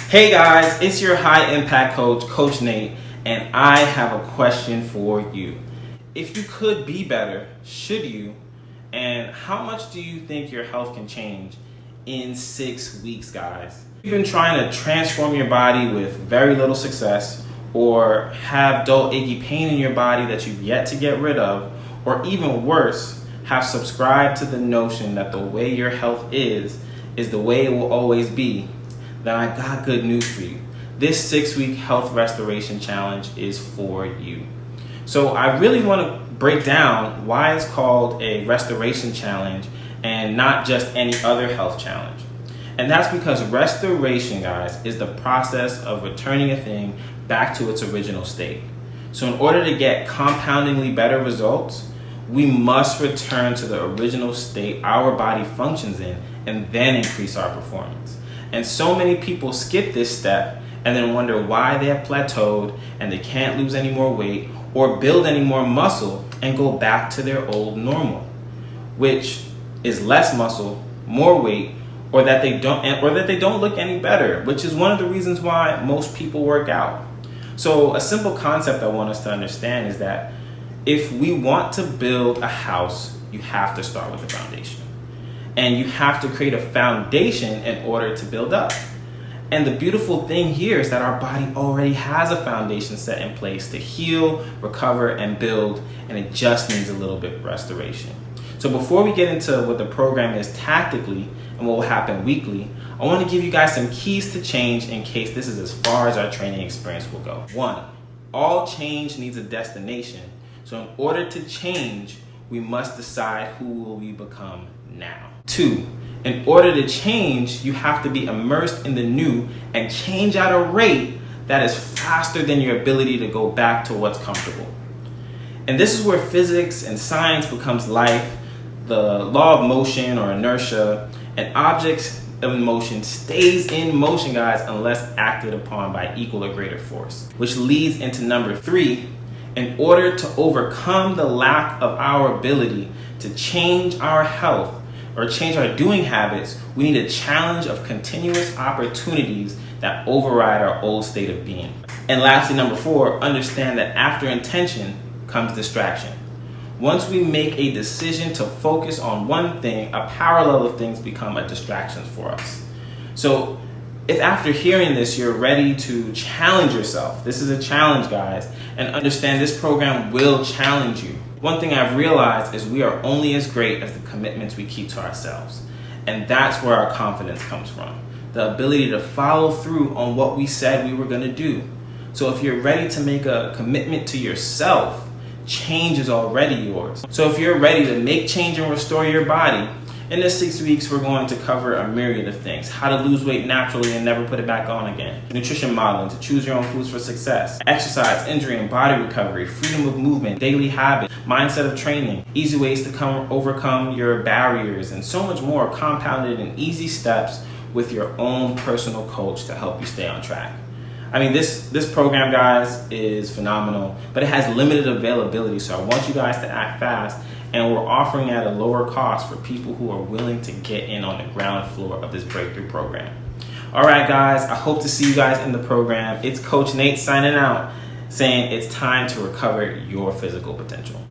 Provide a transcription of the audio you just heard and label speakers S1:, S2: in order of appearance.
S1: Hey guys, it's your high impact coach, Coach Nate, and I have a question for you. If you could be better, should you? And how much do you think your health can change in 6 weeks, guys? You've been trying to transform your body with very little success, or have dull achy pain in your body that you've yet to get rid of, or even worse, have subscribed to the notion that the way your health is the way it will always be, then I got good news for you. This 6-week health restoration challenge is for you. So I really want to break down why it's called a restoration challenge and not just any other health challenge. And that's because restoration, guys, is the process of returning a thing back to its original state. So in order to get compoundingly better results, we must return to the original state our body functions in and then increase our performance. And so many people skip this step and then wonder why they have plateaued and they can't lose any more weight or build any more muscle and go back to their old normal, which is less muscle, more weight, or that they don't look any better, which is one of the reasons why most people work out. So a simple concept I want us to understand is that if we want to build a house, you have to start with the foundation. And you have to create a foundation in order to build up. And the beautiful thing here is that our body already has a foundation set in place to heal, recover, and build, and it just needs a little bit of restoration. So before we get into what the program is tactically and what will happen weekly, I want to give you guys some keys to change in case this is as far as our training experience will go. 1, all change needs a destination. So in order to change, we must decide who will we become now. 2, in order to change, you have to be immersed in the new and change at a rate that is faster than your ability to go back to what's comfortable. And this is where physics and science becomes life, the law of motion or inertia, and objects of motion stays in motion, guys, unless acted upon by equal or greater force. Which leads into number 3, in order to overcome the lack of our ability to change our health or change our doing habits, we need a challenge of continuous opportunities that override our old state of being. And lastly, number 4, understand that after intention comes distraction. Once we make a decision to focus on one thing, a parallel of things become a distraction for us. So if after hearing this, you're ready to challenge yourself, this is a challenge, guys, and understand this program will challenge you. One thing I've realized is we are only as great as the commitments we keep to ourselves. And that's where our confidence comes from. The ability to follow through on what we said we were going to do. So if you're ready to make a commitment to yourself, change is already yours. So if you're ready to make change and restore your body, in this 6 weeks, we're going to cover a myriad of things. How to lose weight naturally and never put it back on again. Nutrition modeling to choose your own foods for success. Exercise, injury and body recovery. Freedom of movement, daily habits, mindset of training. Easy ways to overcome your barriers and so much more compounded in easy steps with your own personal coach to help you stay on track. I mean, this program, guys, is phenomenal, but it has limited availability. So I want you guys to act fast. And we're offering at a lower cost for people who are willing to get in on the ground floor of this breakthrough program. All right, guys, I hope to see you guys in the program. It's Coach Nate signing out, saying it's time to recover your physical potential.